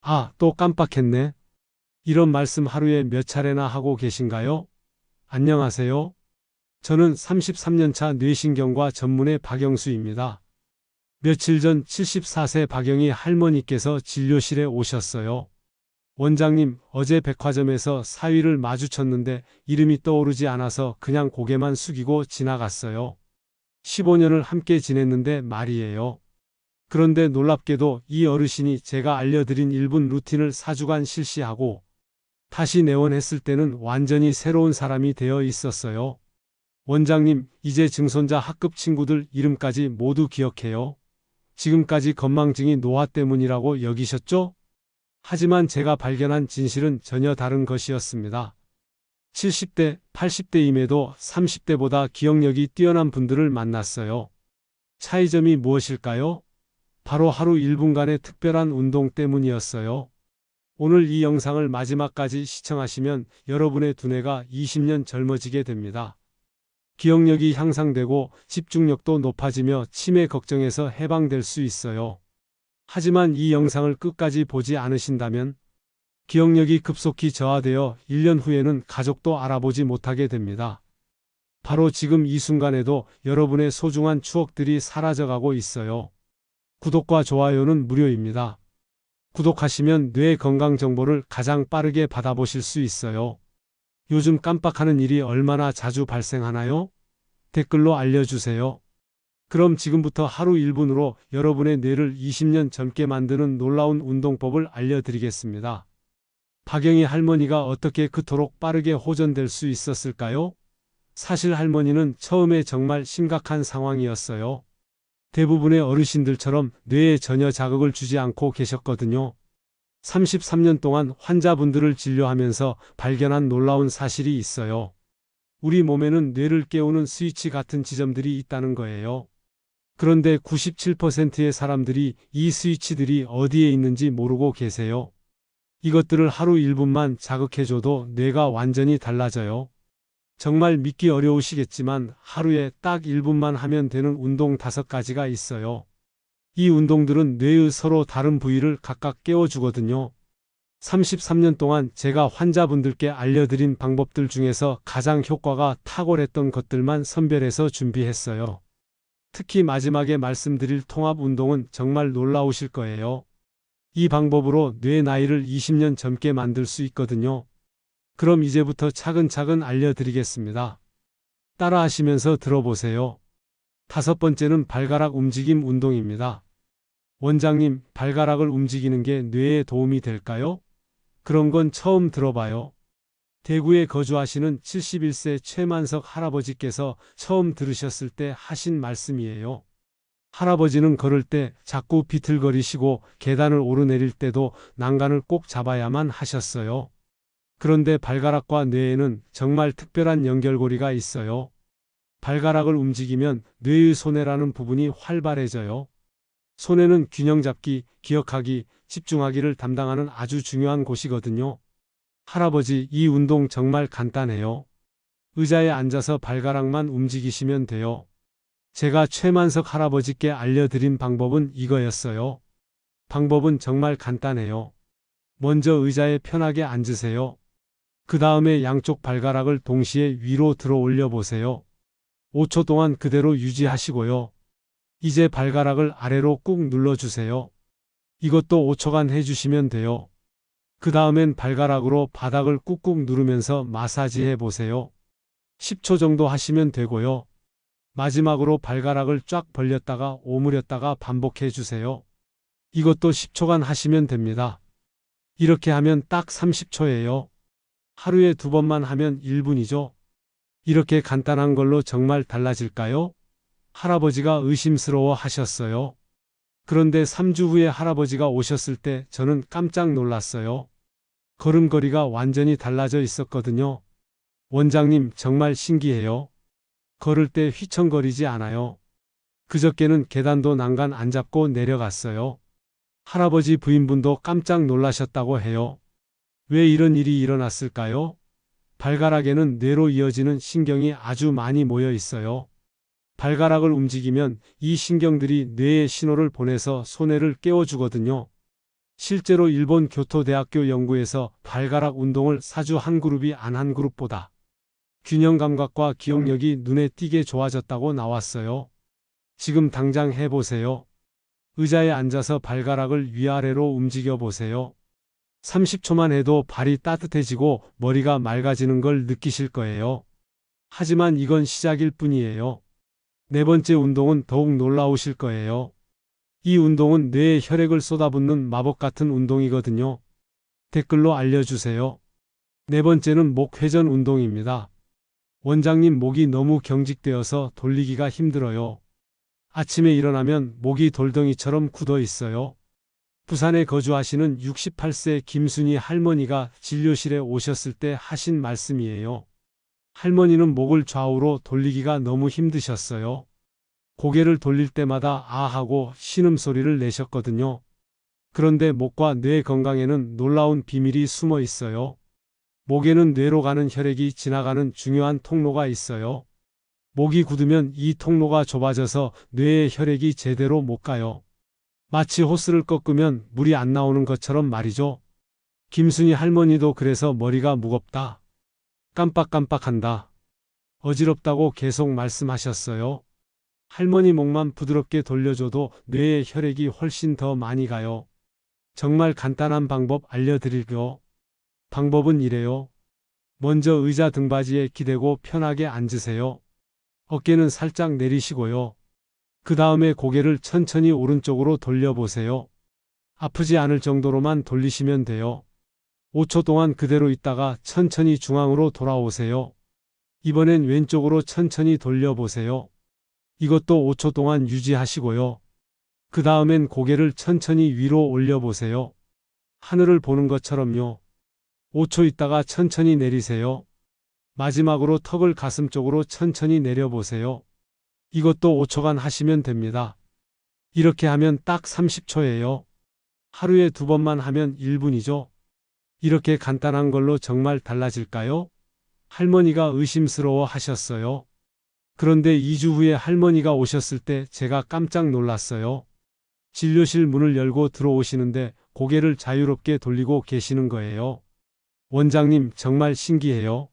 아, 또 깜빡했네. 이런 말씀 하루에 몇 차례나 하고 계신가요? 안녕하세요. 저는 33년차 뇌신경과 전문의 박영수입니다. 며칠 전 74세 박영희 할머니께서 진료실에 오셨어요. 원장님, 어제 백화점에서 사위를 마주쳤는데 이름이 떠오르지 않아서 그냥 고개만 숙이고 지나갔어요. 15년을 함께 지냈는데 말이에요. 그런데 놀랍게도 이 어르신이 제가 알려드린 1분 루틴을 4주간 실시하고 다시 내원했을 때는 완전히 새로운 사람이 되어 있었어요. 원장님, 이제 증손자 학급 친구들 이름까지 모두 기억해요. 지금까지 건망증이 노화 때문이라고 여기셨죠? 하지만 제가 발견한 진실은 전혀 다른 것이었습니다. 70대, 80대임에도 30대보다 기억력이 뛰어난 분들을 만났어요. 차이점이 무엇일까요? 바로 하루 1분간의 특별한 운동 때문이었어요. 오늘 이 영상을 마지막까지 시청하시면 여러분의 두뇌가 20년 젊어지게 됩니다. 기억력이 향상되고 집중력도 높아지며 치매 걱정에서 해방될 수 있어요. 하지만 이 영상을 끝까지 보지 않으신다면 기억력이 급속히 저하되어 1년 후에는 가족도 알아보지 못하게 됩니다. 바로 지금 이 순간에도 여러분의 소중한 추억들이 사라져가고 있어요. 구독과 좋아요는 무료입니다. 구독하시면 뇌 건강 정보를 가장 빠르게 받아보실 수 있어요. 요즘 깜빡하는 일이 얼마나 자주 발생하나요? 댓글로 알려주세요. 그럼 지금부터 하루 1분으로 여러분의 뇌를 20년 젊게 만드는 놀라운 운동법을 알려드리겠습니다. 박영희 할머니가 어떻게 그토록 빠르게 호전될 수 있었을까요? 사실 할머니는 처음에 정말 심각한 상황이었어요. 대부분의 어르신들처럼 뇌에 전혀 자극을 주지 않고 계셨거든요. 33년 동안 환자분들을 진료하면서 발견한 놀라운 사실이 있어요. 우리 몸에는 뇌를 깨우는 스위치 같은 지점들이 있다는 거예요. 그런데 97%의 사람들이 이 스위치들이 어디에 있는지 모르고 계세요. 이것들을 하루 1분만 자극해줘도 뇌가 완전히 달라져요. 정말 믿기 어려우시겠지만 하루에 딱 1분만 하면 되는 운동 5가지가 있어요. 이 운동들은 뇌의 서로 다른 부위를 각각 깨워주거든요. 33년 동안 제가 환자분들께 알려드린 방법들 중에서 가장 효과가 탁월했던 것들만 선별해서 준비했어요. 특히 마지막에 말씀드릴 통합 운동은 정말 놀라우실 거예요. 이 방법으로 뇌 나이를 20년 젊게 만들 수 있거든요. 그럼 이제부터 차근차근 알려드리겠습니다. 따라하시면서 들어보세요. 5번째는 발가락 움직임 운동입니다. 원장님, 발가락을 움직이는 게 뇌에 도움이 될까요? 그런 건 처음 들어봐요. 대구에 거주하시는 71세 최만석 할아버지께서 처음 들으셨을 때 하신 말씀이에요. 할아버지는 걸을 때 자꾸 비틀거리시고 계단을 오르내릴 때도 난간을 꼭 잡아야만 하셨어요. 그런데 발가락과 뇌에는 정말 특별한 연결고리가 있어요. 발가락을 움직이면 뇌의 소뇌라는 부분이 활발해져요. 소뇌는 균형 잡기, 기억하기, 집중하기를 담당하는 아주 중요한 곳이거든요. 할아버지, 이 운동 정말 간단해요. 의자에 앉아서 발가락만 움직이시면 돼요. 제가 최만석 할아버지께 알려드린 방법은 이거였어요. 방법은 정말 간단해요. 먼저 의자에 편하게 앉으세요. 그 다음에 양쪽 발가락을 동시에 위로 들어 올려 보세요. 5초 동안 그대로 유지하시고요. 이제 발가락을 아래로 꾹 눌러주세요. 이것도 5초간 해주시면 돼요. 그 다음엔 발가락으로 바닥을 꾹꾹 누르면서 마사지해 보세요. 10초 정도 하시면 되고요. 마지막으로 발가락을 쫙 벌렸다가 오므렸다가 반복해 주세요. 이것도 10초간 하시면 됩니다. 이렇게 하면 딱 30초예요. 하루에 2번만 하면 1분이죠. 이렇게 간단한 걸로 정말 달라질까요? 할아버지가 의심스러워 하셨어요. 그런데 3주 후에 할아버지가 오셨을 때 저는 깜짝 놀랐어요. 걸음걸이가 완전히 달라져 있었거든요. 원장님, 정말 신기해요. 걸을 때 휘청거리지 않아요. 그저께는 계단도 난간 안 잡고 내려갔어요. 할아버지 부인분도 깜짝 놀라셨다고 해요. 왜 이런 일이 일어났을까요? 발가락에는 뇌로 이어지는 신경이 아주 많이 모여 있어요. 발가락을 움직이면 이 신경들이 뇌에 신호를 보내서 소뇌를 깨워주거든요. 실제로 일본 교토대학교 연구에서 발가락 운동을 4주 한 그룹이 안 한 그룹보다 균형 감각과 기억력이 눈에 띄게 좋아졌다고 나왔어요. 지금 당장 해보세요. 의자에 앉아서 발가락을 위아래로 움직여 보세요. 30초만 해도 발이 따뜻해지고 머리가 맑아지는 걸 느끼실 거예요. 하지만 이건 시작일 뿐이에요. 네 번째 운동은 더욱 놀라우실 거예요. 이 운동은 뇌에 혈액을 쏟아붓는 마법 같은 운동이거든요. 댓글로 알려주세요. 네 번째는 목 회전 운동입니다. 원장님, 목이 너무 경직되어서 돌리기가 힘들어요. 아침에 일어나면 목이 돌덩이처럼 굳어 있어요. 부산에 거주하시는 68세 김순희 할머니가 진료실에 오셨을 때 하신 말씀이에요. 할머니는 목을 좌우로 돌리기가 너무 힘드셨어요. 고개를 돌릴 때마다 아 하고 신음소리를 내셨거든요. 그런데 목과 뇌 건강에는 놀라운 비밀이 숨어 있어요. 목에는 뇌로 가는 혈액이 지나가는 중요한 통로가 있어요. 목이 굳으면 이 통로가 좁아져서 뇌에 혈액이 제대로 못 가요. 마치 호스를 꺾으면 물이 안 나오는 것처럼 말이죠. 김순희 할머니도 그래서 머리가 무겁다, 깜빡깜빡한다, 어지럽다고 계속 말씀하셨어요. 할머니 목만 부드럽게 돌려줘도 뇌에 혈액이 훨씬 더 많이 가요. 정말 간단한 방법 알려드릴게요. 방법은 이래요. 먼저 의자 등받이에 기대고 편하게 앉으세요. 어깨는 살짝 내리시고요. 그 다음에 고개를 천천히 오른쪽으로 돌려보세요. 아프지 않을 정도로만 돌리시면 돼요. 5초 동안 그대로 있다가 천천히 중앙으로 돌아오세요. 이번엔 왼쪽으로 천천히 돌려보세요. 이것도 5초 동안 유지하시고요. 그 다음엔 고개를 천천히 위로 올려보세요. 하늘을 보는 것처럼요. 5초 있다가 천천히 내리세요. 마지막으로 턱을 가슴 쪽으로 천천히 내려보세요. 이것도 5초간 하시면 됩니다. 이렇게 하면 딱 30초예요. 하루에 2번만 하면 1분이죠. 이렇게 간단한 걸로 정말 달라질까요? 할머니가 의심스러워 하셨어요. 그런데 2주 후에 할머니가 오셨을 때 제가 깜짝 놀랐어요. 진료실 문을 열고 들어오시는데 고개를 자유롭게 돌리고 계시는 거예요. 원장님, 정말 신기해요.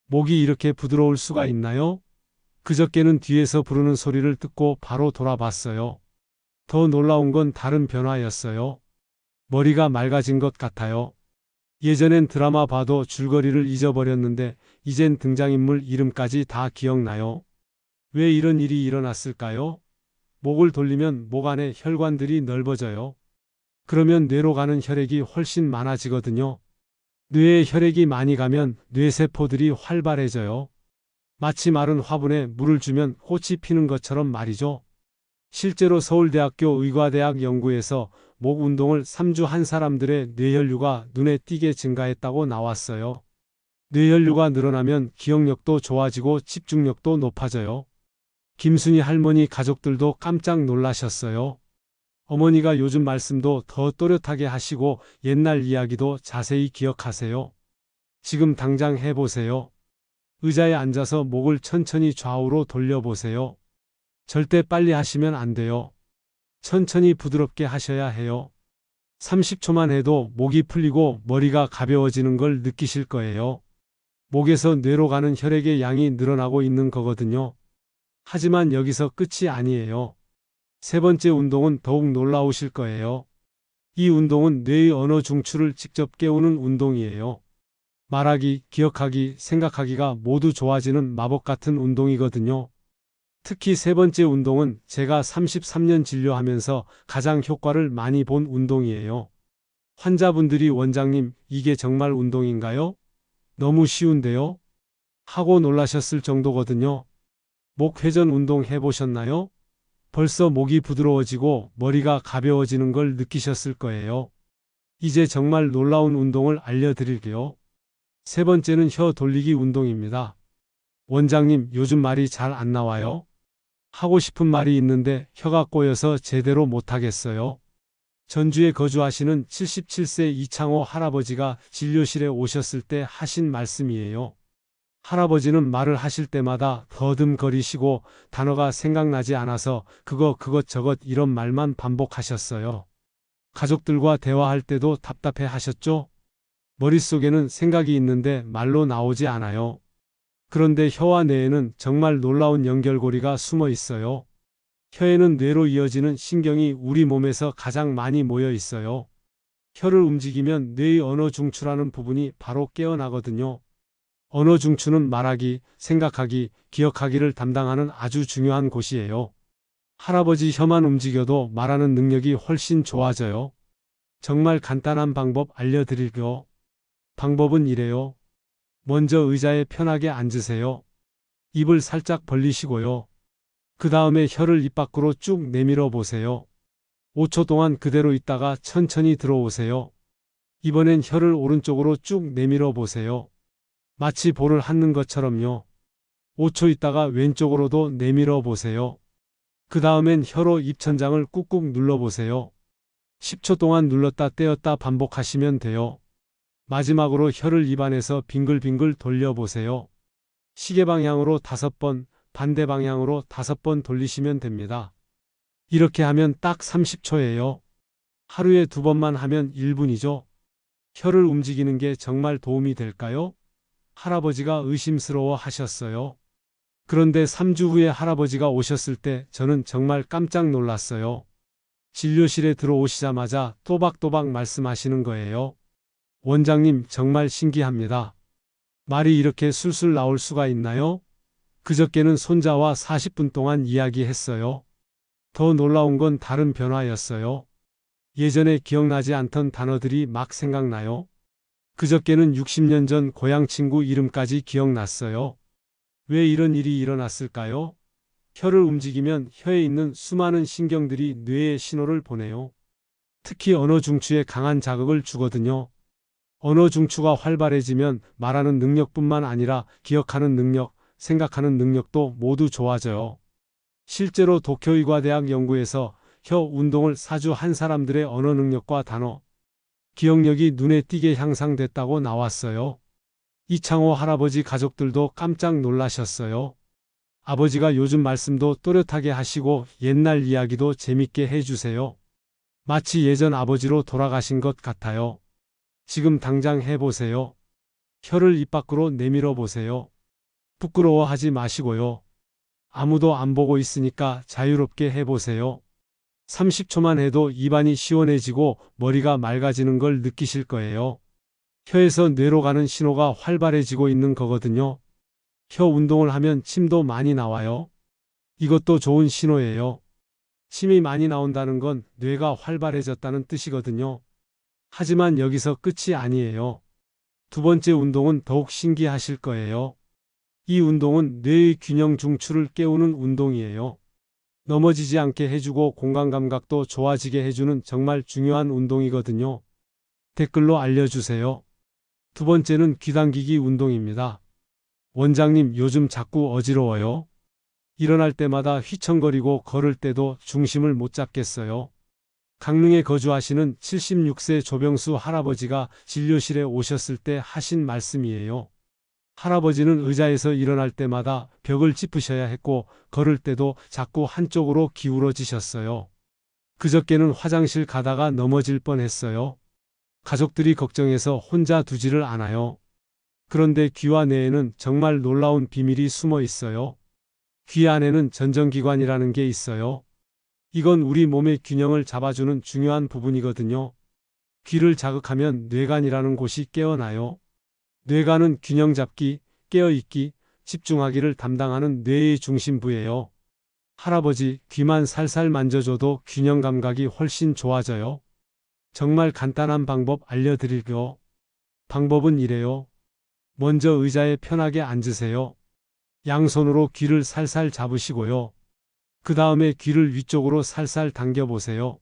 목이 이렇게 부드러울 수가 있나요? 그저께는 뒤에서 부르는 소리를 듣고 바로 돌아봤어요. 더 놀라운 건 다른 변화였어요. 머리가 맑아진 것 같아요. 예전엔 드라마 봐도 줄거리를 잊어버렸는데 이젠 등장인물 이름까지 다 기억나요. 왜 이런 일이 일어났을까요? 목을 돌리면 목 안에 혈관들이 넓어져요. 그러면 뇌로 가는 혈액이 훨씬 많아지거든요. 뇌에 혈액이 많이 가면 뇌세포들이 활발해져요. 마치 마른 화분에 물을 주면 꽃이 피는 것처럼 말이죠. 실제로 서울대학교 의과대학 연구에서 목 운동을 3주 한 사람들의 뇌혈류가 눈에 띄게 증가했다고 나왔어요. 뇌혈류가 늘어나면 기억력도 좋아지고 집중력도 높아져요. 김순희 할머니 가족들도 깜짝 놀라셨어요. 어머니가 요즘 말씀도 더 또렷하게 하시고 옛날 이야기도 자세히 기억하세요. 지금 당장 해보세요. 의자에 앉아서 목을 천천히 좌우로 돌려보세요. 절대 빨리 하시면 안 돼요. 천천히 부드럽게 하셔야 해요. 30초만 해도 목이 풀리고 머리가 가벼워지는 걸 느끼실 거예요. 목에서 뇌로 가는 혈액의 양이 늘어나고 있는 거거든요. 하지만 여기서 끝이 아니에요. 세 번째 운동은 더욱 놀라우실 거예요. 이 운동은 뇌의 언어 중추를 직접 깨우는 운동이에요. 말하기, 기억하기, 생각하기가 모두 좋아지는 마법 같은 운동이거든요. 특히 세 번째 운동은 제가 33년 진료하면서 가장 효과를 많이 본 운동이에요. 환자분들이 원장님, 이게 정말 운동인가요? 너무 쉬운데요? 하고 놀라셨을 정도거든요. 목 회전 운동 해보셨나요? 벌써 목이 부드러워지고 머리가 가벼워지는 걸 느끼셨을 거예요. 이제 정말 놀라운 운동을 알려드릴게요. 세 번째는 혀 돌리기 운동입니다. 원장님, 요즘 말이 잘 안 나와요. 하고 싶은 말이 있는데 혀가 꼬여서 제대로 못하겠어요. 전주에 거주하시는 77세 이창호 할아버지가 진료실에 오셨을 때 하신 말씀이에요. 할아버지는 말을 하실 때마다 더듬거리시고 단어가 생각나지 않아서 그것저것 이런 말만 반복하셨어요. 가족들과 대화할 때도 답답해 하셨죠? 머릿속에는 생각이 있는데 말로 나오지 않아요. 그런데 혀와 뇌에는 정말 놀라운 연결고리가 숨어 있어요. 혀에는 뇌로 이어지는 신경이 우리 몸에서 가장 많이 모여 있어요. 혀를 움직이면 뇌의 언어 중추라는 부분이 바로 깨어나거든요. 언어 중추는 말하기, 생각하기, 기억하기를 담당하는 아주 중요한 곳이에요. 할아버지 혀만 움직여도 말하는 능력이 훨씬 좋아져요. 정말 간단한 방법 알려드릴게요. 방법은 이래요. 먼저 의자에 편하게 앉으세요. 입을 살짝 벌리시고요. 그 다음에 혀를 입 밖으로 쭉 내밀어 보세요. 5초 동안 그대로 있다가 천천히 들어오세요. 이번엔 혀를 오른쪽으로 쭉 내밀어 보세요. 마치 볼을 핥는 것처럼요. 5초 있다가 왼쪽으로도 내밀어 보세요. 그 다음엔 혀로 입천장을 꾹꾹 눌러보세요. 10초 동안 눌렀다 떼었다 반복하시면 돼요. 마지막으로 혀를 입안에서 빙글빙글 돌려보세요. 시계 방향으로 5번, 반대 방향으로 5번 돌리시면 됩니다. 이렇게 하면 딱 30초예요. 하루에 2번만 하면 1분이죠. 혀를 움직이는 게 정말 도움이 될까요? 할아버지가 의심스러워 하셨어요. 그런데 3주 후에 할아버지가 오셨을 때 저는 정말 깜짝 놀랐어요. 진료실에 들어오시자마자 또박또박 말씀하시는 거예요. 원장님, 정말 신기합니다. 말이 이렇게 술술 나올 수가 있나요? 그저께는 손자와 40분 동안 이야기했어요. 더 놀라운 건 다른 변화였어요. 예전에 기억나지 않던 단어들이 막 생각나요. 그저께는 60년 전 고향 친구 이름까지 기억났어요. 왜 이런 일이 일어났을까요? 혀를 움직이면 혀에 있는 수많은 신경들이 뇌에 신호를 보내요. 특히 언어 중추에 강한 자극을 주거든요. 언어 중추가 활발해지면 말하는 능력뿐만 아니라 기억하는 능력, 생각하는 능력도 모두 좋아져요. 실제로 도쿄의과대학 연구에서 혀 운동을 4주 한 사람들의 언어 능력과 단어, 기억력이 눈에 띄게 향상됐다고 나왔어요. 이창호 할아버지 가족들도 깜짝 놀라셨어요. 아버지가 요즘 말씀도 또렷하게 하시고 옛날 이야기도 재밌게 해주세요. 마치 예전 아버지로 돌아가신 것 같아요. 지금 당장 해보세요. 혀를 입 밖으로 내밀어 보세요. 부끄러워하지 마시고요. 아무도 안 보고 있으니까 자유롭게 해보세요. 30초만 해도 입안이 시원해지고 머리가 맑아지는 걸 느끼실 거예요. 혀에서 뇌로 가는 신호가 활발해지고 있는 거거든요. 혀 운동을 하면 침도 많이 나와요. 이것도 좋은 신호예요. 침이 많이 나온다는 건 뇌가 활발해졌다는 뜻이거든요. 하지만 여기서 끝이 아니에요. 두 번째 운동은 더욱 신기하실 거예요. 이 운동은 뇌의 균형 중추를 깨우는 운동이에요. 넘어지지 않게 해주고 공간 감각도 좋아지게 해주는 정말 중요한 운동이거든요. 댓글로 알려주세요. 두 번째는 귀 당기기 운동입니다. 원장님, 요즘 자꾸 어지러워요. 일어날 때마다 휘청거리고 걸을 때도 중심을 못 잡겠어요. 강릉에 거주하시는 76세 조병수 할아버지가 진료실에 오셨을 때 하신 말씀이에요. 할아버지는 의자에서 일어날 때마다 벽을 짚으셔야 했고 걸을 때도 자꾸 한쪽으로 기울어지셨어요. 그저께는 화장실 가다가 넘어질 뻔했어요. 가족들이 걱정해서 혼자 두지를 않아요. 그런데 귀와 뇌에는 정말 놀라운 비밀이 숨어 있어요. 귀 안에는 전정기관이라는 게 있어요. 이건 우리 몸의 균형을 잡아주는 중요한 부분이거든요. 귀를 자극하면 뇌관이라는 곳이 깨어나요. 뇌관은 균형 잡기, 깨어있기, 집중하기를 담당하는 뇌의 중심부예요. 할아버지, 귀만 살살 만져줘도 균형 감각이 훨씬 좋아져요. 정말 간단한 방법 알려드릴게요. 방법은 이래요. 먼저 의자에 편하게 앉으세요. 양손으로 귀를 살살 잡으시고요. 그 다음에 귀를 위쪽으로 살살 당겨보세요.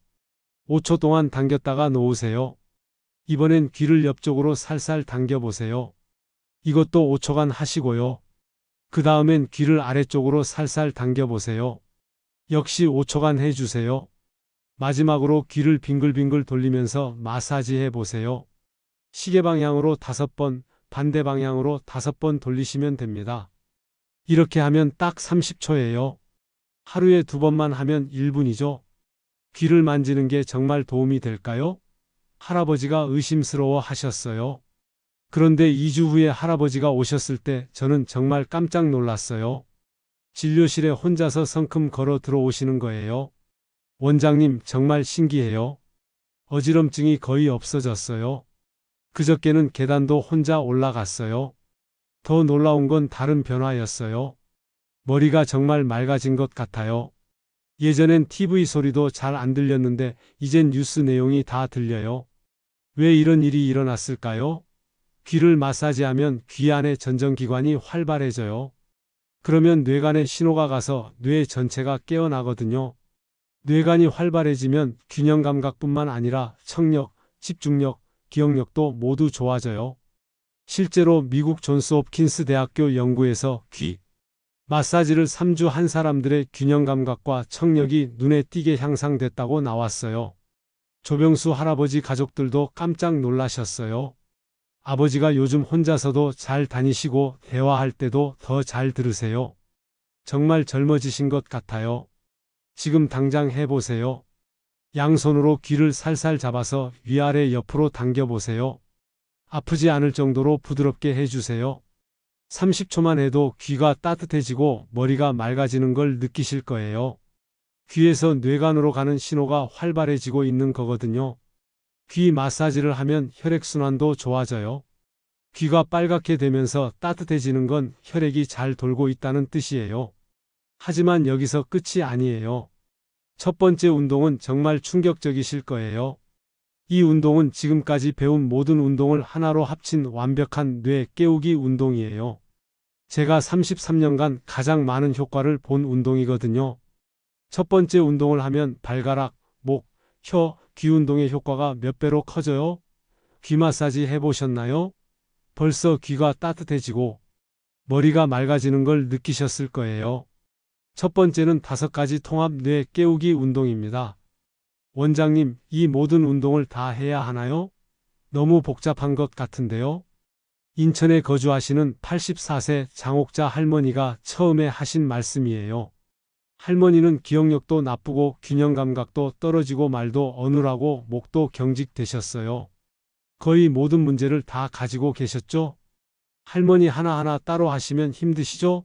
5초 동안 당겼다가 놓으세요. 이번엔 귀를 옆쪽으로 살살 당겨보세요. 이것도 5초간 하시고요. 그 다음엔 귀를 아래쪽으로 살살 당겨보세요. 역시 5초간 해주세요. 마지막으로 귀를 빙글빙글 돌리면서 마사지 해보세요. 시계 방향으로 5번, 반대 방향으로 5번 돌리시면 됩니다. 이렇게 하면 딱 30초예요. 하루에 2번만 하면 1분이죠. 귀를 만지는 게 정말 도움이 될까요? 할아버지가 의심스러워 하셨어요. 그런데 2주 후에 할아버지가 오셨을 때 저는 정말 깜짝 놀랐어요. 진료실에 혼자서 성큼 걸어 들어오시는 거예요. 원장님, 정말 신기해요. 어지럼증이 거의 없어졌어요. 그저께는 계단도 혼자 올라갔어요. 더 놀라운 건 다른 변화였어요. 머리가 정말 맑아진 것 같아요. 예전엔 TV 소리도 잘 안 들렸는데 이젠 뉴스 내용이 다 들려요. 왜 이런 일이 일어났을까요? 귀를 마사지하면 귀 안의 전정기관이 활발해져요. 그러면 뇌관에 신호가 가서 뇌 전체가 깨어나거든요. 뇌관이 활발해지면 균형 감각뿐만 아니라 청력, 집중력, 기억력도 모두 좋아져요. 실제로 미국 존스홉킨스 대학교 연구에서 귀 마사지를 3주 한 사람들의 균형 감각과 청력이 눈에 띄게 향상됐다고 나왔어요. 조병수 할아버지 가족들도 깜짝 놀라셨어요. 아버지가 요즘 혼자서도 잘 다니시고 대화할 때도 더 잘 들으세요. 정말 젊어지신 것 같아요. 지금 당장 해보세요. 양손으로 귀를 살살 잡아서 위아래 옆으로 당겨보세요. 아프지 않을 정도로 부드럽게 해주세요. 30초만 해도 귀가 따뜻해지고 머리가 맑아지는 걸 느끼실 거예요. 귀에서 뇌관으로 가는 신호가 활발해지고 있는 거거든요. 귀 마사지를 하면 혈액순환도 좋아져요. 귀가 빨갛게 되면서 따뜻해지는 건 혈액이 잘 돌고 있다는 뜻이에요. 하지만 여기서 끝이 아니에요. 첫 번째 운동은 정말 충격적이실 거예요. 이 운동은 지금까지 배운 모든 운동을 하나로 합친 완벽한 뇌 깨우기 운동이에요. 제가 33년간 가장 많은 효과를 본 운동이거든요. 첫 번째 운동을 하면 발가락, 목, 혀, 귀 운동의 효과가 몇 배로 커져요? 귀 마사지 해보셨나요? 벌써 귀가 따뜻해지고 머리가 맑아지는 걸 느끼셨을 거예요. 첫 번째는 5가지 통합 뇌 깨우기 운동입니다. 원장님, 이 모든 운동을 다 해야 하나요? 너무 복잡한 것 같은데요. 인천에 거주하시는 84세 장옥자 할머니가 처음에 하신 말씀이에요. 할머니는 기억력도 나쁘고 균형 감각도 떨어지고 말도 어눌하고 목도 경직되셨어요. 거의 모든 문제를 다 가지고 계셨죠? 할머니 하나하나 따로 하시면 힘드시죠?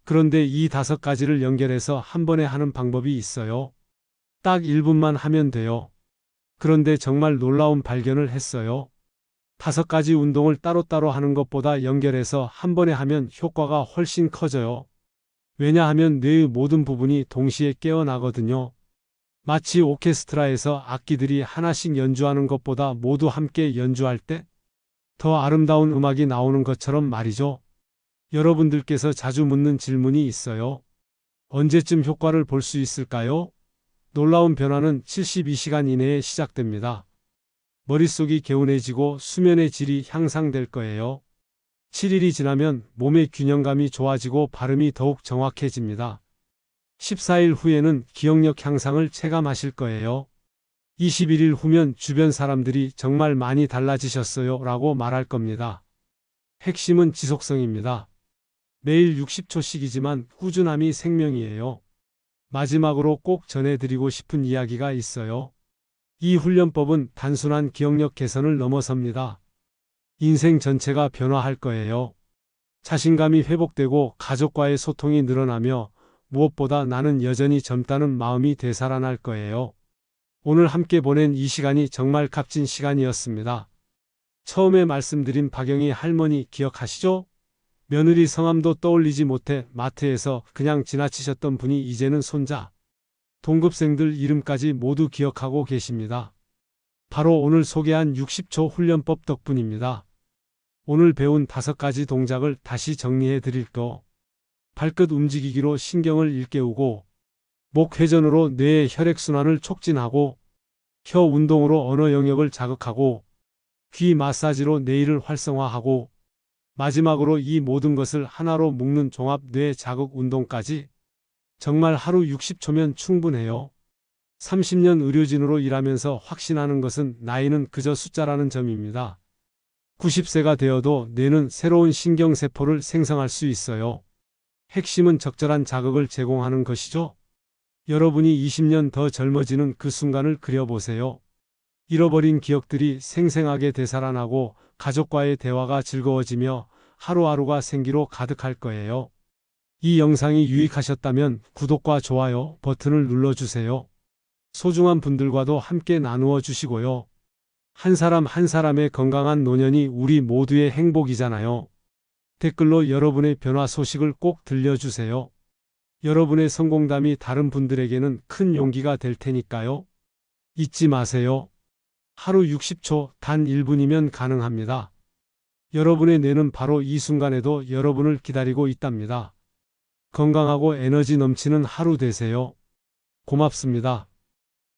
그런데 이 5가지를 연결해서 한 번에 하는 방법이 있어요. 딱 1분만 하면 돼요. 그런데 정말 놀라운 발견을 했어요. 5가지 운동을 따로따로 하는 것보다 연결해서 한 번에 하면 효과가 훨씬 커져요. 왜냐하면 뇌의 모든 부분이 동시에 깨어나거든요. 마치 오케스트라에서 악기들이 하나씩 연주하는 것보다 모두 함께 연주할 때 더 아름다운 음악이 나오는 것처럼 말이죠. 여러분들께서 자주 묻는 질문이 있어요. 언제쯤 효과를 볼 수 있을까요? 놀라운 변화는 72시간 이내에 시작됩니다. 머릿속이 개운해지고 수면의 질이 향상될 거예요. 7일이 지나면 몸의 균형감이 좋아지고 발음이 더욱 정확해집니다. 14일 후에는 기억력 향상을 체감하실 거예요. 21일 후면 주변 사람들이 정말 많이 달라지셨어요 라고 말할 겁니다. 핵심은 지속성입니다. 매일 60초씩이지만 꾸준함이 생명이에요. 마지막으로 꼭 전해드리고 싶은 이야기가 있어요. 이 훈련법은 단순한 기억력 개선을 넘어섭니다. 인생 전체가 변화할 거예요. 자신감이 회복되고 가족과의 소통이 늘어나며 무엇보다 나는 여전히 젊다는 마음이 되살아날 거예요. 오늘 함께 보낸 이 시간이 정말 값진 시간이었습니다. 처음에 말씀드린 박영희 할머니 기억하시죠? 며느리 성함도 떠올리지 못해 마트에서 그냥 지나치셨던 분이 이제는 손자, 동급생들 이름까지 모두 기억하고 계십니다. 바로 오늘 소개한 60초 훈련법 덕분입니다. 오늘 배운 5가지 동작을 다시 정리해 드릴 거. 발끝 움직이기로 신경을 일깨우고, 목 회전으로 뇌의 혈액순환을 촉진하고, 혀 운동으로 언어 영역을 자극하고, 귀 마사지로 뇌를 활성화하고, 마지막으로 이 모든 것을 하나로 묶는 종합 뇌 자극 운동까지. 정말 하루 60초면 충분해요. 30년 의료진으로 일하면서 확신하는 것은 나이는 그저 숫자라는 점입니다. 90세가 되어도 뇌는 새로운 신경세포를 생성할 수 있어요. 핵심은 적절한 자극을 제공하는 것이죠. 여러분이 20년 더 젊어지는 그 순간을 그려보세요. 잃어버린 기억들이 생생하게 되살아나고 가족과의 대화가 즐거워지며 하루하루가 생기로 가득할 거예요. 이 영상이 유익하셨다면 구독과 좋아요 버튼을 눌러주세요. 소중한 분들과도 함께 나누어 주시고요. 한 사람 한 사람의 건강한 노년이 우리 모두의 행복이잖아요. 댓글로 여러분의 변화 소식을 꼭 들려주세요. 여러분의 성공담이 다른 분들에게는 큰 용기가 될 테니까요. 잊지 마세요. 하루 60초, 단 1분이면 가능합니다. 여러분의 뇌는 바로 이 순간에도 여러분을 기다리고 있답니다. 건강하고 에너지 넘치는 하루 되세요. 고맙습니다.